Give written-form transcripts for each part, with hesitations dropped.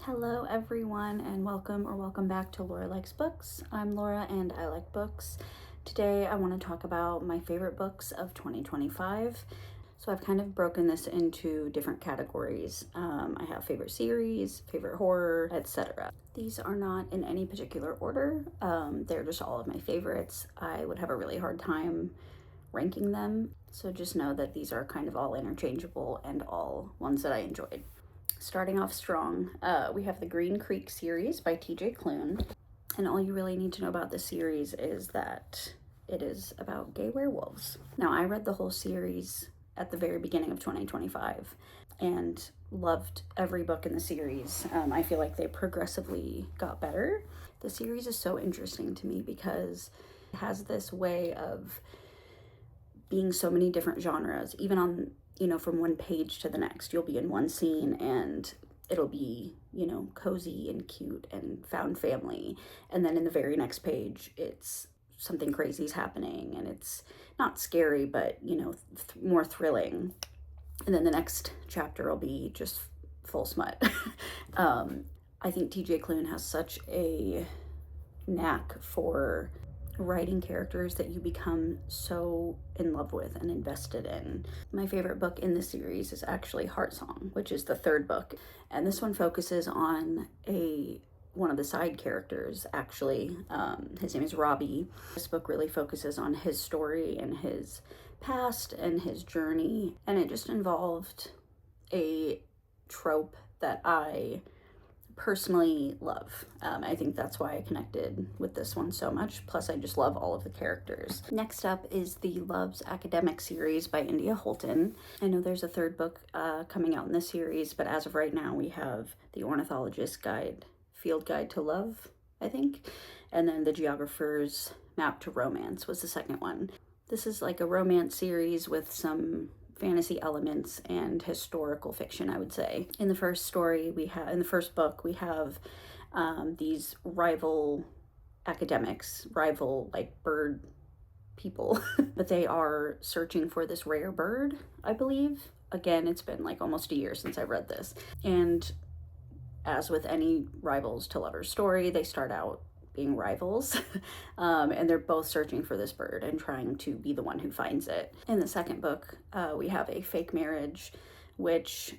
Hello, everyone, and welcome back to Laura Likes Books. I'm Laura, and I like books. Today, I want to talk about my favorite books of 2025. So, I've kind of broken this into different categories. I have favorite series, favorite horror, etc. These are not in any particular order, they're just all of my favorites. I would have a really hard time ranking them, so just know that these are kind of all interchangeable and all ones that I enjoyed. Starting off strong, we have the Green Creek series by TJ Klune. And all you really need to know about this series is that it is about gay werewolves. Now, I read the whole series at the very beginning of 2025 and loved every book in the series. I feel like they progressively got better. The series is so interesting to me because it has this way of being so many different genres, even on from one page to the next. You'll be in one scene and it'll be, cozy and cute and found family. And then in the very next page, it's something crazy is happening and it's not scary, but, more thrilling. And then the next chapter will be just full smut. I think TJ Klune has such a knack for writing characters that you become so in love with and invested in. My favorite book in the series is actually Heartsong, which is the third book, and this one focuses on one of the side characters, actually. His name is Robbie. This book really focuses on his story and his past and his journey, and it just involved a trope that I personally love. I think that's why I connected with this one so much. Plus, I just love all of the characters. Next up is the Love's Academic series by India Holton. I know there's a third book coming out in this series, but as of right now, we have The Ornithologist's Field Guide to Love, I think, and then The Geographer's Map to Romance was the second one. This is like a romance series with some fantasy elements and historical fiction, I would say. In the first book, we have these rival academics, like bird people, but they are searching for this rare bird, I believe. Again, it's been like almost a year since I've read this. And as with any rivals to lovers story, they start out being rivals, and they're both searching for this bird and trying to be the one who finds it. In the second book, we have a fake marriage, which,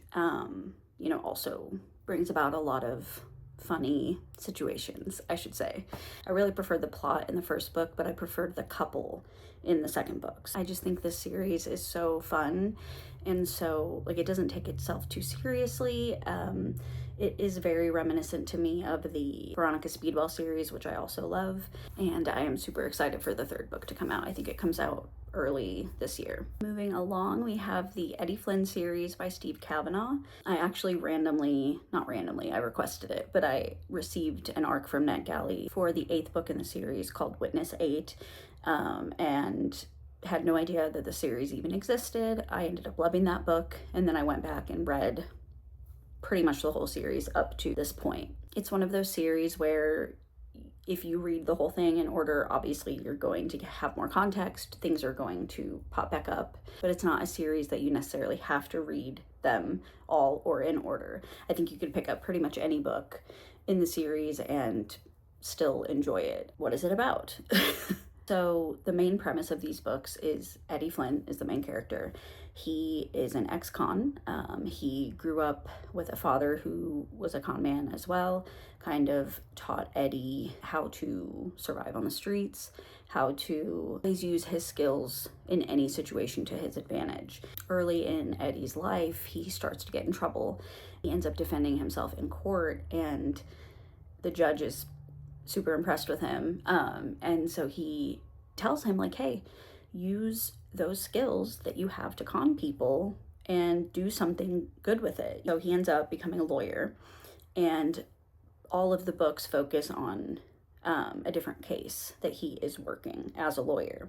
also brings about a lot of funny situations, I should say. I really preferred the plot in the first book, but I preferred the couple in the second book. I just think this series is so fun, and so, it doesn't take itself too seriously. It is very reminiscent to me of the Veronica Speedwell series, which I also love, and I am super excited for the third book to come out. I think it comes out early this year. Moving along, we have the Eddie Flynn series by Steve Kavanaugh. I actually I requested it, but I received an ARC from NetGalley for the 8th book in the series called Witness 8, and had no idea that the series even existed. I ended up loving that book, and then I went back and read pretty much the whole series up to this point. It's one of those series where if you read the whole thing in order, obviously you're going to have more context, things are going to pop back up, but it's not a series that you necessarily have to read them all or in order. I think you could pick up pretty much any book in the series and still enjoy it. What is it about? So the main premise of these books is Eddie Flynn is the main character. He is an ex-con. He grew up with a father who was a con man as well, kind of taught Eddie how to survive on the streets, how to always use his skills in any situation to his advantage. Early in Eddie's life, he starts to get in trouble. He ends up defending himself in court, and the judge is super impressed with him, and so he tells him, like, hey, use those skills that you have to con people and do something good with it. So he ends up becoming a lawyer, and all of the books focus on a different case that he is working as a lawyer.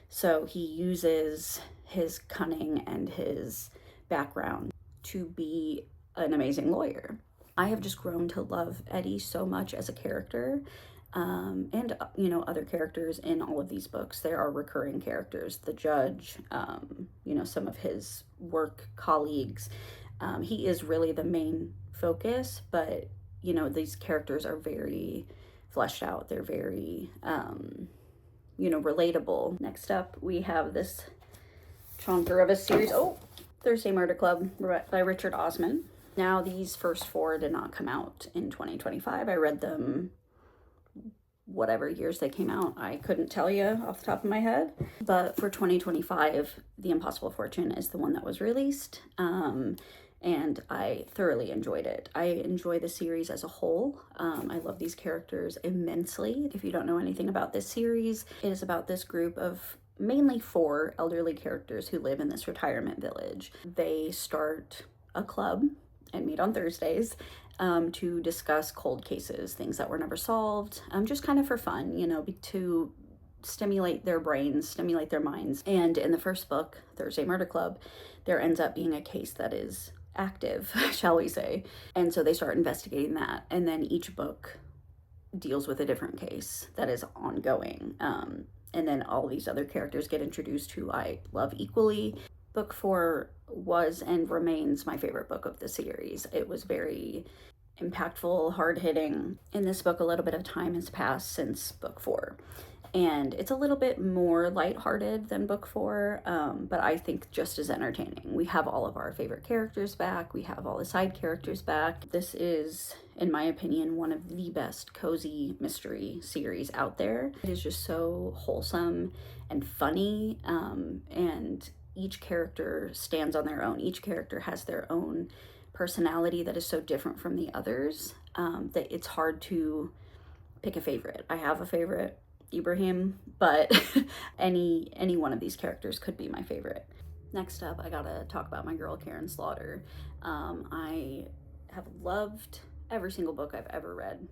So he uses his cunning and his background to be an amazing lawyer. I have just grown to love Eddie so much as a character, and other characters in all of these books. There are recurring characters, the judge, some of his work colleagues. He is really the main focus, but you know, these characters are very fleshed out. They're very, you know, relatable. Next up, we have this chonker of a series. Oh, Thursday Murder Club by Richard Osman. Now, these first 4 did not come out in 2025. I read them whatever years they came out. I couldn't tell you off the top of my head. But for 2025, The Impossible Fortune is the one that was released. And I thoroughly enjoyed it. I enjoy the series as a whole. I love these characters immensely. If you don't know anything about this series, it is about this group of mainly 4 elderly characters who live in this retirement village. They start a club and meet on Thursdays to discuss cold cases, things that were never solved, just kind of for fun, you know, to stimulate their brains, stimulate their minds. And in the first book, Thursday Murder Club, there ends up being a case that is active, shall we say. And so they start investigating that. And then each book deals with a different case that is ongoing. And then all these other characters get introduced who I love equally. Book 4 was and remains my favorite book of the series. It was very impactful, hard-hitting. In this book, a little bit of time has passed since book 4. And it's a little bit more lighthearted than book 4, but I think just as entertaining. We have all of our favorite characters back. We have all the side characters back. This is, in my opinion, one of the best cozy mystery series out there. It is just so wholesome and funny, and each character stands on their own. Each character has their own personality that is so different from the others that it's hard to pick a favorite. I have a favorite, Ibrahim, but any one of these characters could be my favorite. Next up, I gotta talk about my girl Karen Slaughter. I have loved every single book I've ever read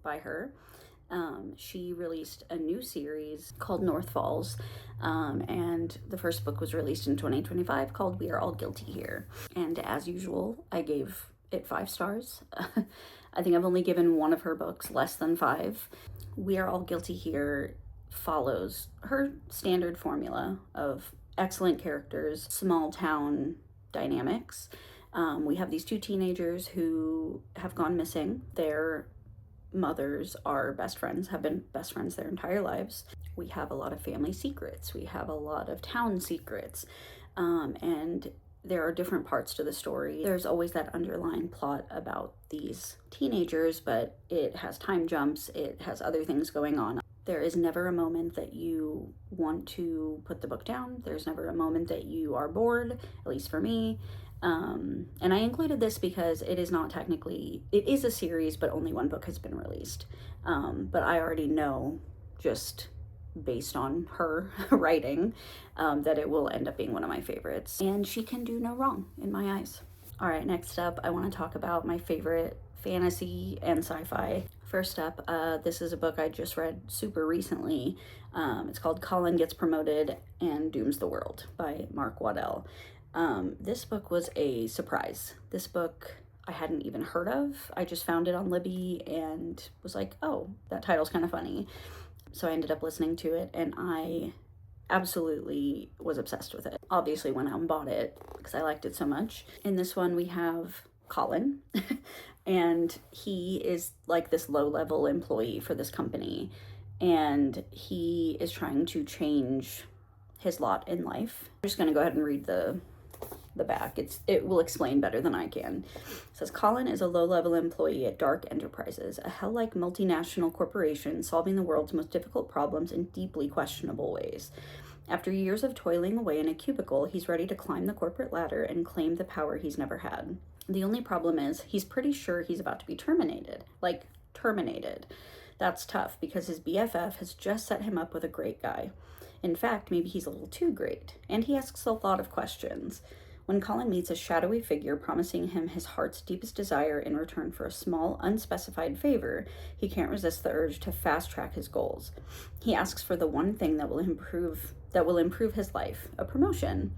by her. She released a new series called North Falls, and the first book was released in 2025 called We Are All Guilty Here. And as usual, I gave it 5 stars. I think I've only given one of her books less than 5. We Are All Guilty Here follows her standard formula of excellent characters, small town dynamics. We have these 2 teenagers who have gone missing. Their mothers are best friends, have been best friends their entire lives. We have a lot of family secrets. We have a lot of town secrets. And there are different parts to the story. There's always that underlying plot about these teenagers, but it has time jumps. It has other things going on. There is never a moment that you want to put the book down. There's never a moment that you are bored, at least for me. And I included this because it is not technically, it is a series, but only 1 book has been released. But I already know, just based on her writing, that it will end up being one of my favorites. And she can do no wrong in my eyes. All right, next up, I want to talk about my favorite fantasy and sci-fi. First up, this is a book I just read super recently. It's called Colin Gets Promoted and Dooms the World by Mark Waddell. This book was a surprise. This book I hadn't even heard of. I just found it on Libby and was like, oh, that title's kind of funny. So I ended up listening to it, and I absolutely was obsessed with it. Obviously went out and bought it because I liked it so much. In this one, we have Colin, and he is like this low-level employee for this company, and he is trying to change his lot in life. I'm just going to go ahead and read the back. It will explain better than I can. It says, Colin is a low-level employee at Dark Enterprises, a hell-like multinational corporation solving the world's most difficult problems in deeply questionable ways. After years of toiling away in a cubicle, he's ready to climb the corporate ladder and claim the power he's never had. The only problem is he's pretty sure he's about to be terminated. Like, terminated. That's tough because his BFF has just set him up with a great guy. In fact, maybe he's a little too great, and he asks a lot of questions. When Colin meets a shadowy figure promising him his heart's deepest desire in return for a small, unspecified favor, he can't resist the urge to fast-track his goals. He asks for the one thing that will improve his life, a promotion.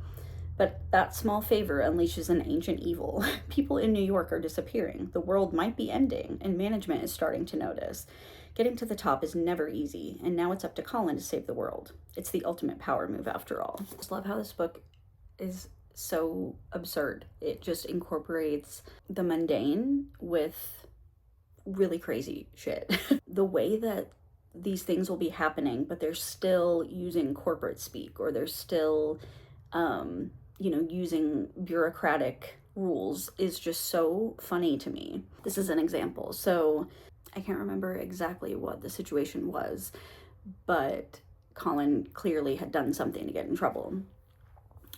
But that small favor unleashes an ancient evil. People in New York are disappearing. The world might be ending, and management is starting to notice. Getting to the top is never easy, and now it's up to Colin to save the world. It's the ultimate power move after all. I just love how this book is so absurd. It just incorporates the mundane with really crazy shit. The way that these things will be happening, but they're still using corporate speak, or they're still, using bureaucratic rules is just so funny to me. This is an example. So I can't remember exactly what the situation was, but Colin clearly had done something to get in trouble.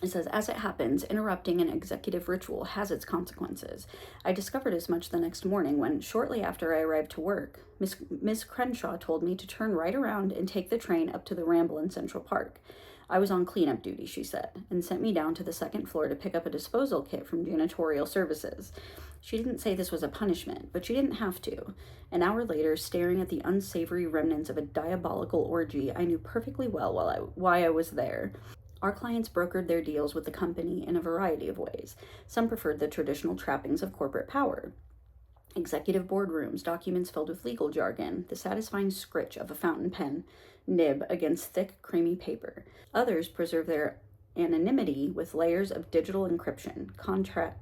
It says, as it happens, interrupting an executive ritual has its consequences. I discovered as much the next morning when, shortly after I arrived to work, Miss Crenshaw told me to turn right around and take the train up to the Ramble in Central Park. I was on cleanup duty, she said, and sent me down to the second floor to pick up a disposal kit from janitorial services. She didn't say this was a punishment, but she didn't have to. An hour later, staring at the unsavory remnants of a diabolical orgy, I knew perfectly well why I was there. Our clients brokered their deals with the company in a variety of ways. Some preferred the traditional trappings of corporate power. Executive boardrooms, documents filled with legal jargon, the satisfying scritch of a fountain pen nib against thick, creamy paper. Others preserve their anonymity with layers of digital encryption,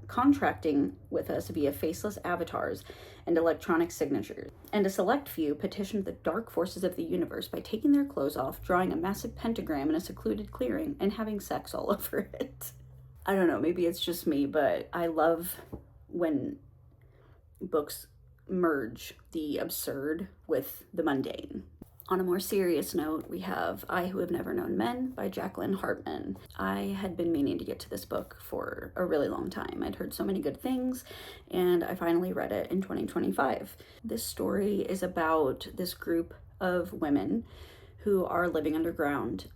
contracting with us via faceless avatars and electronic signatures. And a select few petitioned the dark forces of the universe by taking their clothes off, drawing a massive pentagram in a secluded clearing, and having sex all over it. I don't know, maybe it's just me, but I love when books merge the absurd with the mundane. On a more serious note, we have I Who Have Never Known Men by Jacqueline Hartman. I had been meaning to get to this book for a really long time. I'd heard so many good things, and I finally read it in 2025. This story is about this group of women who are living underground.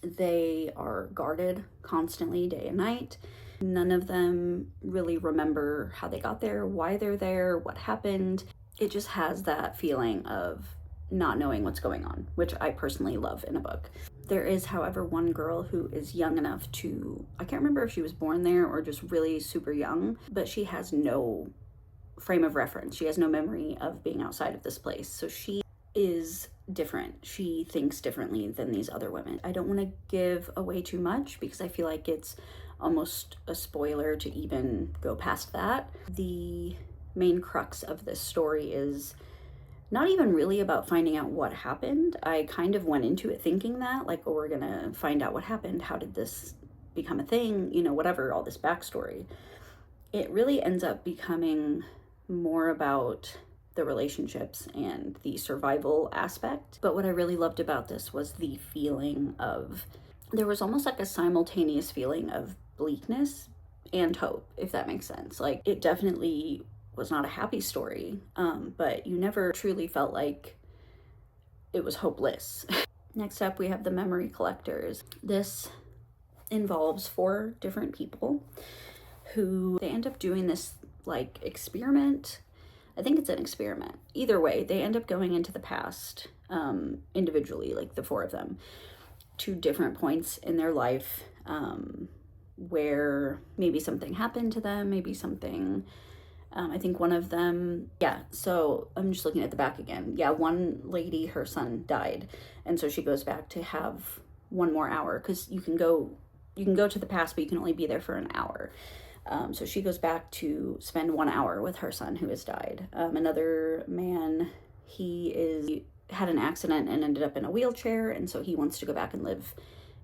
They are guarded constantly, day and night. None of them really remember how they got there, why they're there, what happened. It just has that feeling of not knowing what's going on, which I personally love in a book. There is, however, one girl who is young enough to, I can't remember if she was born there or just really super young, but she has no frame of reference. She has no memory of being outside of this place. So she is different. She thinks differently than these other women. I don't want to give away too much because I feel like it's almost a spoiler to even go past that. The main crux of this story is not even really about finding out what happened. I kind of went into it thinking that, like, oh, we're gonna find out what happened. How did this become a thing? Whatever, all this backstory. It really ends up becoming more about the relationships and the survival aspect. But what I really loved about this was the feeling of, there was almost like a simultaneous feeling of bleakness and hope, if that makes sense. Like, it definitely was not a happy story, but you never truly felt like it was hopeless. Next up, we have The Memory Collectors. This involves 4 different people who they end up doing this like experiment. I think it's an experiment. Either way, they end up going into the past individually, like the 4 of them, to different points in their life where maybe something happened to them, maybe something, I think one of them, so I'm just looking at the back again. One lady, her son died, and so she goes back to have 1 more hour, because you can go to the past, but you can only be there for an hour. So she goes back to spend 1 hour with her son who has died. Another man, he had an accident and ended up in a wheelchair, and so he wants to go back and live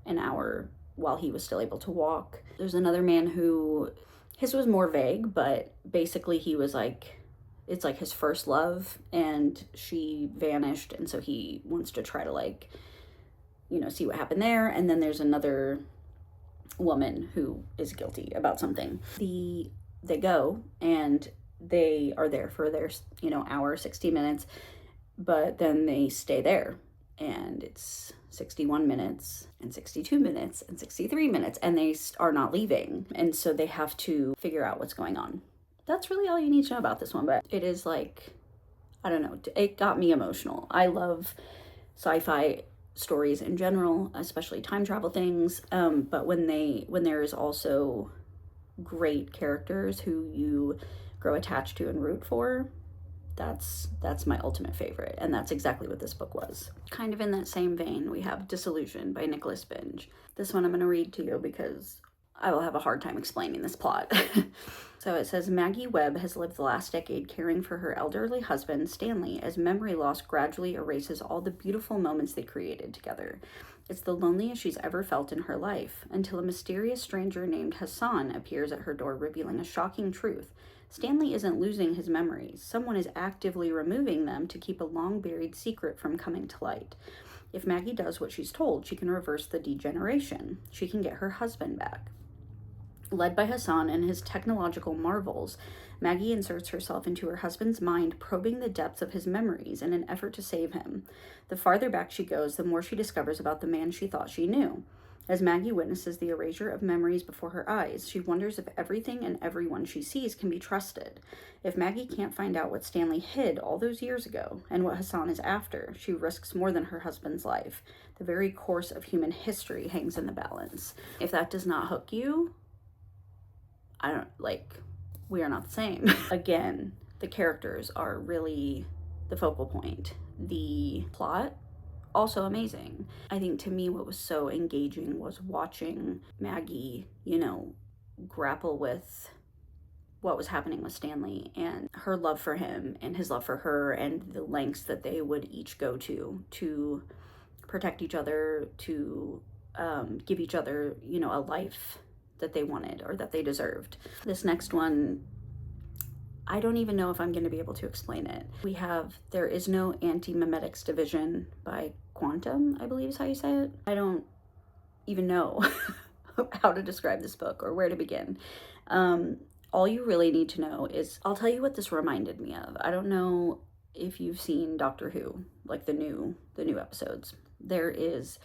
an hour while he was still able to walk. There's another man who, his was more vague, but basically he was like, it's like his first love, and she vanished, and so he wants to try to see what happened there. And then there's another woman who is guilty about something. They go and they are there for their hour, 60 minutes, but then they stay there, and it's 61 minutes and 62 minutes and 63 minutes, and they are not leaving, and so they have to figure out what's going on. That's really all you need to know about this one, but it is like, I don't know, it got me emotional. I love sci-fi stories in general, especially time travel things, but when there is also great characters who you grow attached to and root for, that's my ultimate favorite, and that's exactly what this book was. Kind of in that same vein, we have Disillusion by Nicholas Binge. This one I'm going to read to you because I will have a hard time explaining this plot. So it says Maggie Webb has lived the last decade caring for her elderly husband, Stanley, as memory loss gradually erases all the beautiful moments they created together. It's the loneliest she's ever felt in her life, until a mysterious stranger named Hassan appears at her door, revealing a shocking truth. Stanley isn't losing his memories. Someone is actively removing them to keep a long-buried secret from coming to light. If Maggie does what she's told, she can reverse the degeneration. She can get her husband back. Led by Hassan and his technological marvels, Maggie inserts herself into her husband's mind, probing the depths of his memories in an effort to save him. The farther back she goes, the more she discovers about the man she thought she knew. As Maggie witnesses the erasure of memories before her eyes, she wonders if everything and everyone she sees can be trusted. If Maggie can't find out what Stanley hid all those years ago and what Hassan is after, she risks more than her husband's life. The very course of human history hangs in the balance. If that does not hook you, we are not the same. Again, the characters are really the focal point. The plot, also amazing. I think to me what was so engaging was watching Maggie, grapple with what was happening with Stanley and her love for him and his love for her, and the lengths that they would each go to protect each other, to give each other, a life that they wanted or that they deserved. This next one, I don't even know if I'm going to be able to explain it. We have There Is No Anti-Memetics Division by Quantum, I believe is how you say it. I don't even know how to describe this book or where to begin. All you really need to know is, I'll tell you what this reminded me of. I don't know if you've seen Doctor Who, like the new episodes. There is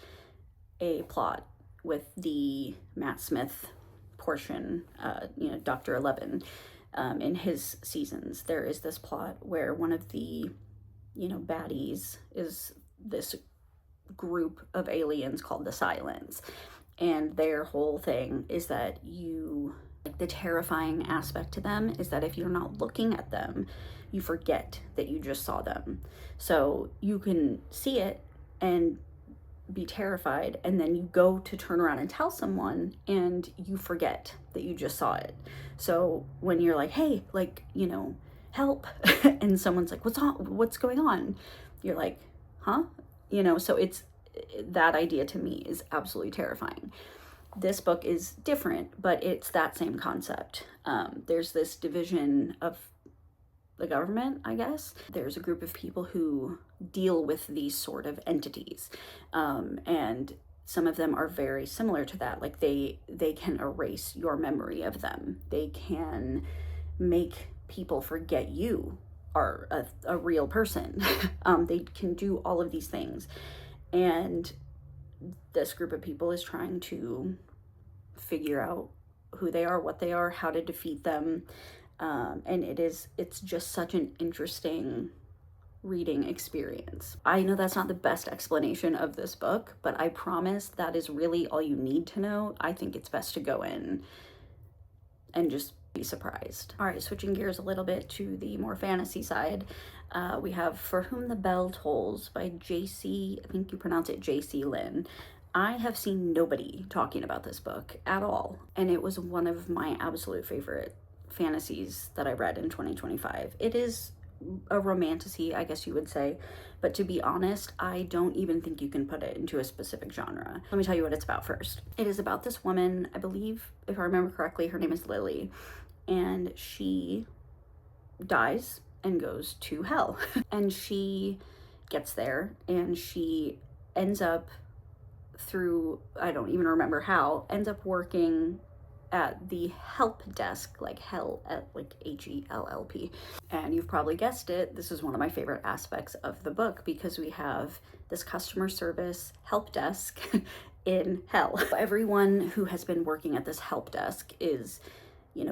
a plot with the Matt Smith portion, Dr. 11, in his seasons. There is this plot where one of the, baddies is this group of aliens called the Silence. And their whole thing is that the terrifying aspect to them is that if you're not looking at them, you forget that you just saw them. So you can see it and be terrified, and then you go to turn around and tell someone and you forget that you just saw it. So when you're like, hey, help, and someone's like, what's going on, you're like, huh? So it's that idea to me is absolutely terrifying. This book is different, but it's that same concept. There's this division of the government, I guess. There's a group of people who deal with these sort of entities, and some of them are very similar to that. Like they can erase your memory of them. They can make people forget you are a real person. They can do all of these things, and this group of people is trying to figure out who they are, what they are, how to defeat them. And it's just such an interesting reading experience. I know that's not the best explanation of this book, but I promise that is really all you need to know. I think it's best to go in and just be surprised. All right, switching gears a little bit to the more fantasy side, we have For Whom the Bell Tolls by J.C., I think you pronounce it J.C. Lin. I have seen nobody talking about this book at all, and it was one of my absolute favorite fantasies that I read in 2025. It is a romantasy, I guess you would say, but to be honest, I don't even think you can put it into a specific genre. Let me tell you what it's about first. It is about this woman, I believe, if I remember correctly, her name is Lily, and she dies and goes to hell. And she gets there and she ends up, through, I don't even remember how, ends up working at the help desk, like hell, at like HELLP. And you've probably guessed it, this is one of my favorite aspects of the book, because we have this customer service help desk in hell. Everyone who has been working at this help desk is,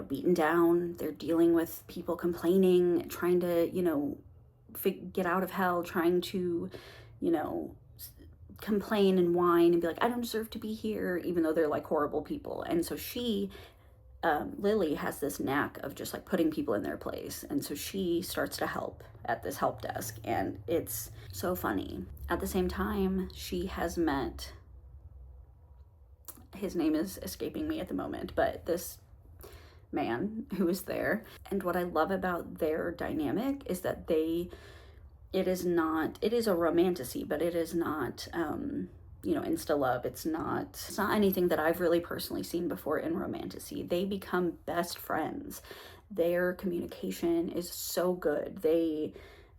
beaten down. They're dealing with people complaining, trying to, get out of hell, trying to, complain and whine and be like, I don't deserve to be here, even though they're like horrible people. And so Lily has this knack of just like putting people in their place. And so she starts to help at this help desk, and it's so funny. At the same time, she has met His name is escaping me at the moment, but this man who is there. And what I love about their dynamic is that it is a romantasy, but it is not, insta love. It's not anything that I've really personally seen before in romantasy. They become best friends. Their communication is so good.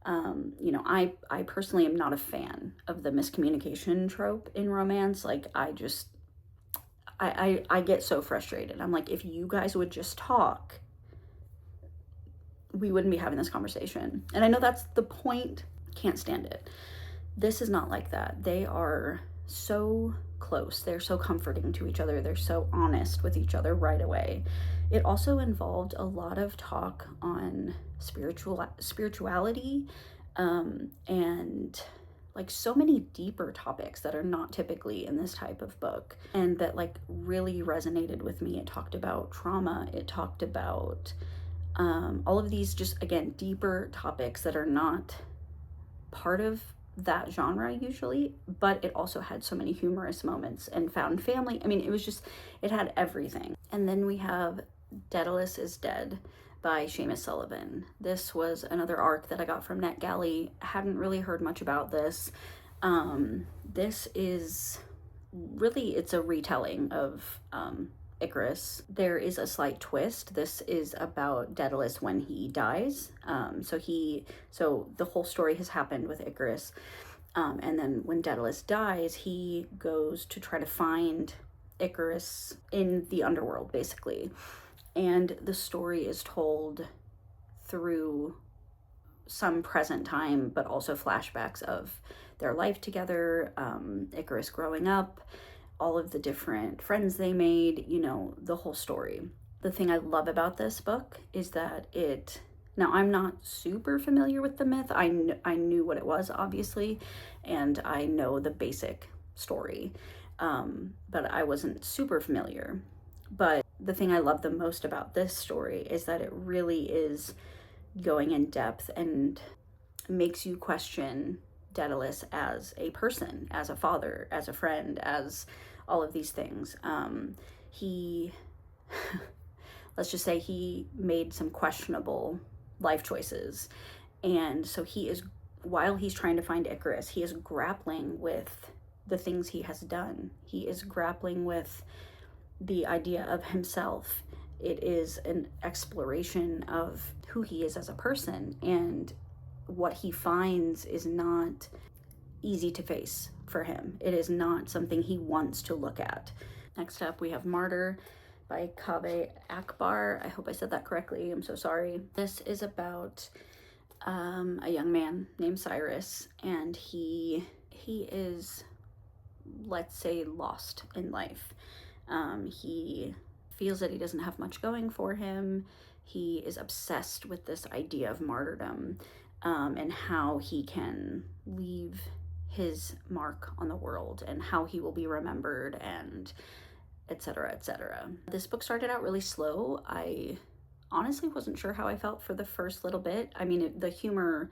I personally am not a fan of the miscommunication trope in romance. Like, I get so frustrated. I'm like, if you guys would just talk, we wouldn't be having this conversation. And I know that's the point. Can't stand it. This is not like that. They are so close. They're so comforting to each other. They're so honest with each other right away. It also involved a lot of talk on spirituality, and like so many deeper topics that are not typically in this type of book, and that like really resonated with me. It talked about trauma. It talked about all of these just, again, deeper topics that are not part of that genre usually, but it also had so many humorous moments and found family. I mean, it had everything. And then we have Daedalus is Dead by Seamus Sullivan. This was another arc that I got from NetGalley. Hadn't really heard much about this. This is really, it's a retelling of Icarus. There is a slight twist. This is about Daedalus when he dies. So the whole story has happened with Icarus. And then when Daedalus dies, he goes to try to find Icarus in the underworld, basically. And the story is told through some present time, but also flashbacks of their life together, Icarus growing up, all of the different friends they made, the whole story. The thing I love about this book is that now I'm not super familiar with the myth. I knew what it was, obviously, and I know the basic story, but I wasn't super familiar. But the thing I love the most about this story is that it really is going in depth and makes you question Daedalus as a person, as a father, as a friend, as all of these things. He, let's just say he made some questionable life choices. And so while he's trying to find Icarus, he is grappling with the things he has done. He is grappling with the idea of himself. It is an exploration of who he is as a person, and what he finds is not easy to face for him. It is not something he wants to look at. Next up, we have Martyr by Kaveh Akbar. I hope I said that correctly. I'm so sorry. This is about a young man named Cyrus, and he is, let's say, lost in life. He feels that he doesn't have much going for him. He is obsessed with this idea of martyrdom, and how he can leave his mark on the world and how he will be remembered, and etc., etc. This book started out really slow. I honestly wasn't sure how I felt for the first little bit. I mean, the humor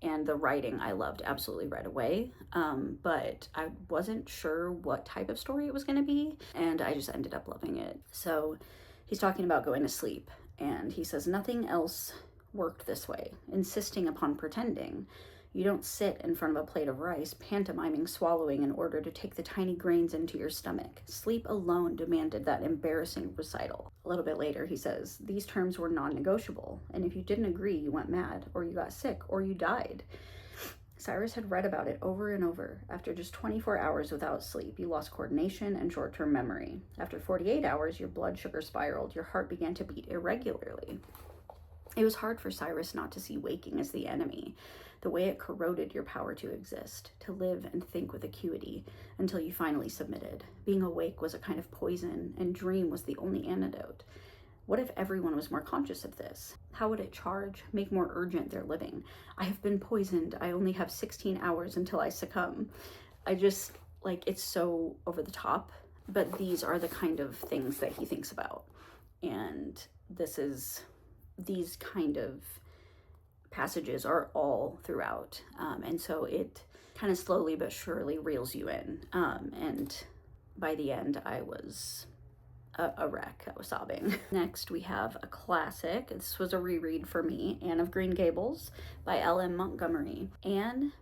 and the writing I loved absolutely right away, but I wasn't sure what type of story it was going to be, and I just ended up loving it. So he's talking about going to sleep, and he says, "Nothing else worked this way, insisting upon pretending. You don't sit in front of a plate of rice, pantomiming swallowing in order to take the tiny grains into your stomach. Sleep alone demanded that embarrassing recital." A little bit later, he says, "These terms were non-negotiable, and if you didn't agree, you went mad, or you got sick, or you died." Cyrus had read about it over and over. After just 24 hours without sleep, you lost coordination and short-term memory. After 48 hours, your blood sugar spiraled, your heart began to beat irregularly. It was hard for Cyrus not to see waking as the enemy, the way it corroded your power to exist, to live and think with acuity, until you finally submitted. Being awake was a kind of poison, and dream was the only antidote. What if everyone was more conscious of this? How would it charge, make more urgent their living? I have been poisoned. I only have 16 hours until I succumb. It's so over the top, but these are the kind of things that he thinks about. And these kind of passages are all throughout. And so it kind of slowly but surely reels you in. And by the end, I was a wreck. I was sobbing. Next, we have a classic. This was a reread for me, Anne of Green Gables by L.M. Montgomery. Anne,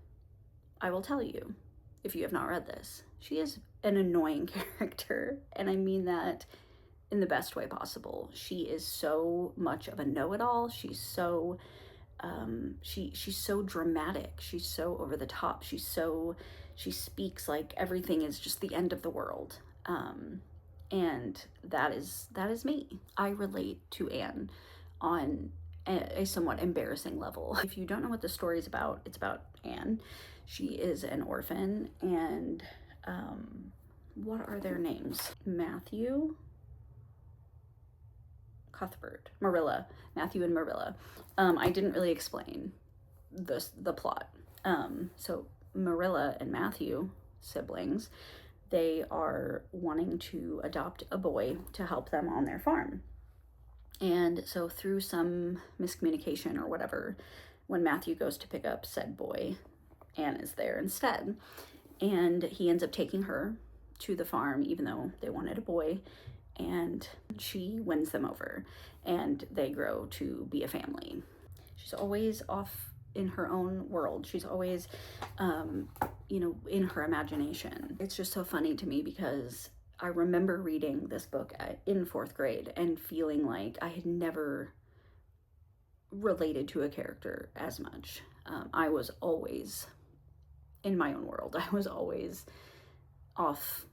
I will tell you, if you have not read this, she is an annoying character, and I mean that in the best way possible. She is so much of a know-it-all. She's so she's so dramatic. She's so over the top. She speaks like everything is just the end of the world. And that is me. I relate to Anne on a somewhat embarrassing level. If you don't know what the story is about, it's about Anne. She is an orphan, and what are their names? Matthew, Cuthbert, Marilla, Matthew and Marilla. I didn't really explain the plot. So Marilla and Matthew, siblings, they are wanting to adopt a boy to help them on their farm. And so through some miscommunication or whatever, when Matthew goes to pick up said boy, Anne is there instead. And he ends up taking her to the farm, even though they wanted a boy, and she wins them over, and they grow to be a family. She's always off in her own world. She's always, in her imagination. It's just so funny to me because I remember reading this book in 4th grade and feeling like I had never related to a character as much. I was always in my own world. I was always off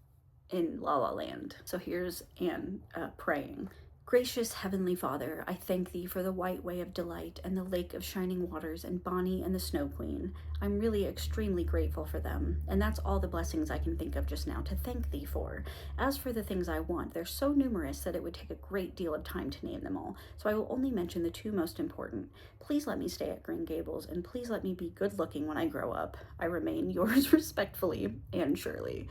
in La La Land. So here's Anne praying. Gracious Heavenly Father, I thank thee for the white way of delight and the lake of shining waters and Bonnie and the Snow Queen. I'm really extremely grateful for them, and that's all the blessings I can think of just now to thank thee for. As for the things I want, they're so numerous that it would take a great deal of time to name them all, so I will only mention the 2 most important. Please let me stay at Green Gables, and please let me be good looking when I grow up. I remain yours respectfully, Anne Shirley.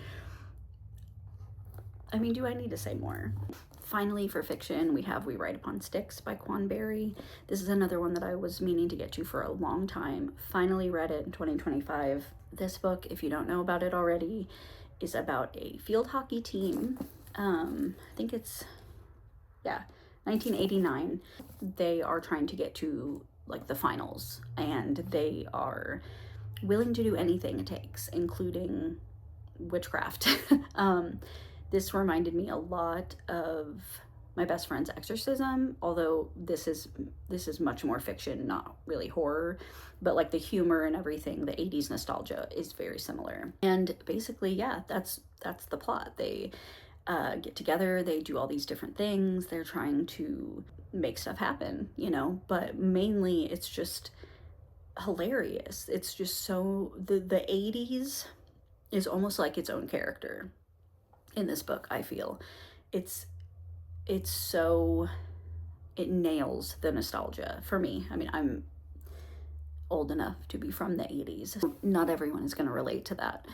I mean, do I need to say more? Finally, for fiction, we have We Ride Upon Sticks by Quan Barry. This is another one that I was meaning to get to for a long time. Finally read it in 2025. This book, if you don't know about it already, is about a field hockey team. I think it's, 1989. They are trying to get to like the finals, and they are willing to do anything it takes, including witchcraft. This reminded me a lot of My Best Friend's Exorcism, although this is much more fiction, not really horror, but like the humor and everything, the 80s nostalgia is very similar. And basically, yeah, that's the plot. They get together, they do all these different things, they're trying to make stuff happen, but mainly it's just hilarious. It's just so, the 80s is almost like its own character in this book. I feel it nails the nostalgia for me. I mean, I'm old enough to be from the 80s. Not everyone is going to relate to that,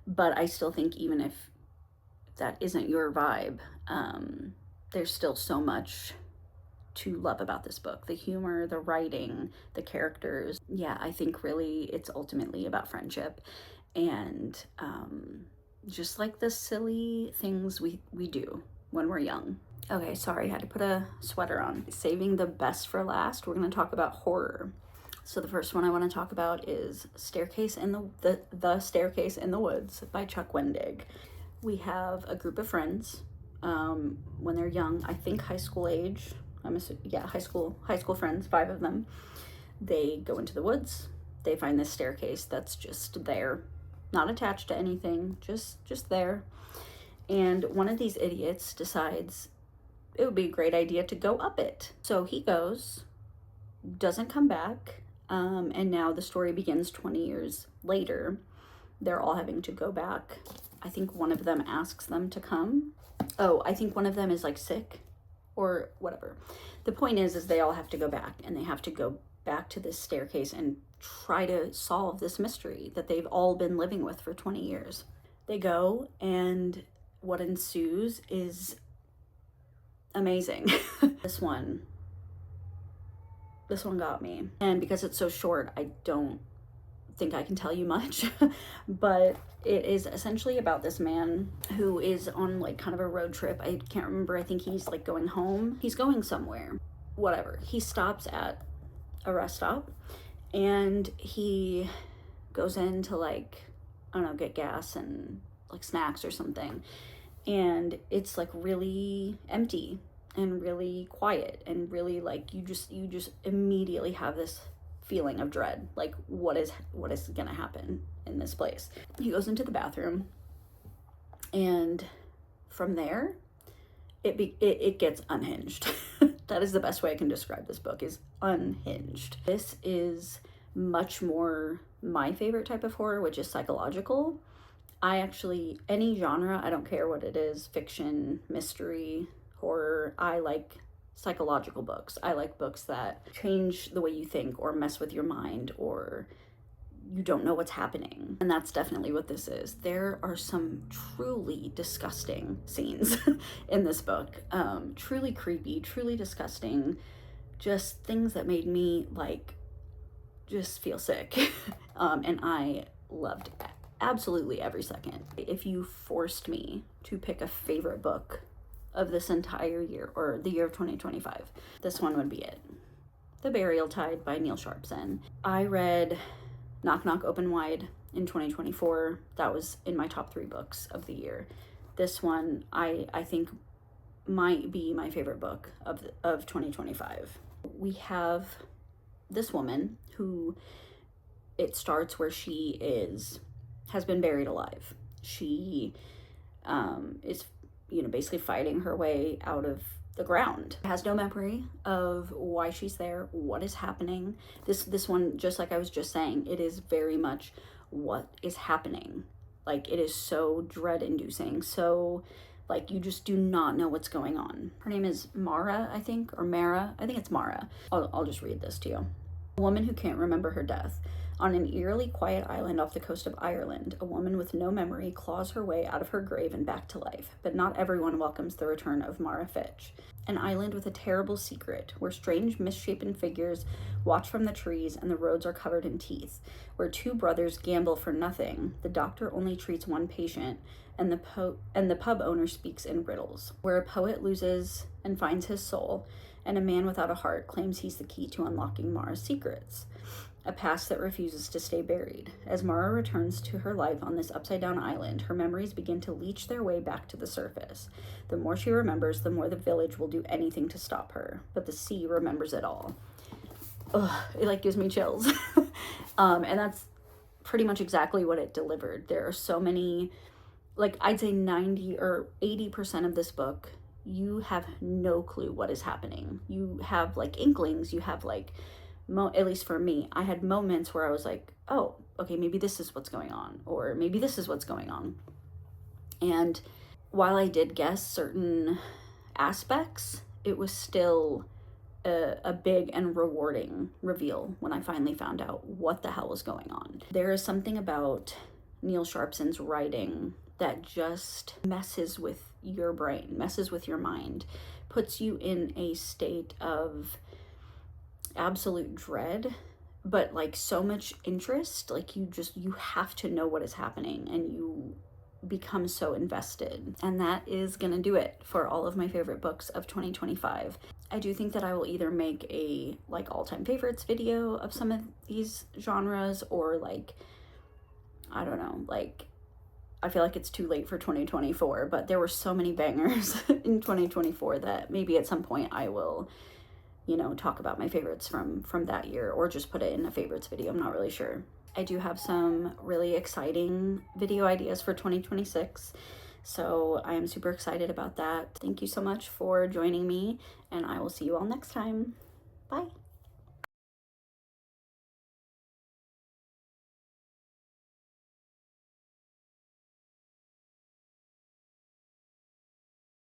but I still think even if that isn't your vibe, there's still so much to love about this book. The humor, the writing, the characters. Yeah, I think really it's ultimately about friendship and just like the silly things we do when we're young. Okay, sorry, I had to put a sweater on. Saving the best for last, we're going to talk about horror. So the first one I want to talk about is Staircase in the Staircase in the Woods by Chuck Wendig. We have a group of friends when they're young, I think high school age. High school friends, 5 of them. They go into the woods. They find this staircase that's just there, not attached to anything, just there. And one of these idiots decides it would be a great idea to go up it. So he goes, doesn't come back, and now the story begins 20 years later. They're all having to go back. I think one of them asks them to come. Oh, I think one of them is like sick or whatever. The point is they all have to go back, and they have to go back to this staircase and try to solve this mystery that they've all been living with for 20 years. They go, and what ensues is amazing. This one got me. And because it's so short, I don't think I can tell you much, but it is essentially about this man who is on like kind of a road trip. I can't remember. I think he's like going home. He's going somewhere. Whatever. He stops at a rest stop and he goes in to like, I don't know, get gas and like snacks or something. And it's like really empty and really quiet and really like you just immediately have this feeling of dread, like what is gonna happen in this place. He goes into the bathroom, and from there it gets unhinged. That is the best way I can describe this book, is unhinged. This is much more my favorite type of horror, which is psychological. I actually, any genre, I don't care what it is, fiction, mystery, horror, I like psychological books. I like books that change the way you think or mess with your mind or you don't know what's happening. And that's definitely what this is. There are some truly disgusting scenes in this book. Truly creepy, truly disgusting, just things that made me like just feel sick. And I loved absolutely every second. If you forced me to pick a favorite book of this entire year, or the year of 2025, this one would be it. The Burial Tide by Neal Sharpson. I read Knock Knock Open Wide in 2024. That was in my top 3 books of the year. This one I think might be my favorite book of 2025. We have this woman who, it starts where she has been buried alive. She is, basically fighting her way out of the ground. Has no memory of why she's there, what is happening. This one, just like I was just saying, it is very much what is happening. Like, it is so dread-inducing, so like you just do not know what's going on. Her name is Mara, I think, or Mara. I think it's Mara. I'll just read this to you. A woman who can't remember her death. On an eerily quiet island off the coast of Ireland, a woman with no memory claws her way out of her grave and back to life, but not everyone welcomes the return of Mara Fitch. An island with a terrible secret, where strange misshapen figures watch from the trees and the roads are covered in teeth, where 2 brothers gamble for nothing, the doctor only treats 1 patient, and the pub owner speaks in riddles, where a poet loses and finds his soul, and a man without a heart claims he's the key to unlocking Mara's secrets. A past that refuses to stay buried. As Mara returns to her life on this upside-down island, her memories begin to leach their way back to the surface. The more she remembers, the more the village will do anything to stop her. But the sea remembers it all. Ugh, it like gives me chills. And that's pretty much exactly what it delivered. There are so many, like I'd say 90 or 80% of this book, you have no clue what is happening. You have like inklings, you have like, at least for me, I had moments where I was like, oh, okay, maybe this is what's going on, or maybe this is what's going on. And while I did guess certain aspects, it was still a big and rewarding reveal when I finally found out what the hell was going on. There is something about Neal Sharpson's writing that just messes with your brain, messes with your mind, puts you in a state of absolute dread, but like so much interest. Like you have to know what is happening, and you become so invested. And that is gonna do it for all of my favorite books of 2025. I do think that I will either make a like all-time favorites video of some of these genres, or like, I don't know, like I feel like it's too late for 2024, but there were so many bangers in 2024 that maybe at some point I will, talk about my favorites from that year, or just put it in a favorites video. I'm not really sure. I do have some really exciting video ideas for 2026, so I am super excited about that. Thank you so much for joining me, and I will see you all next time. Bye.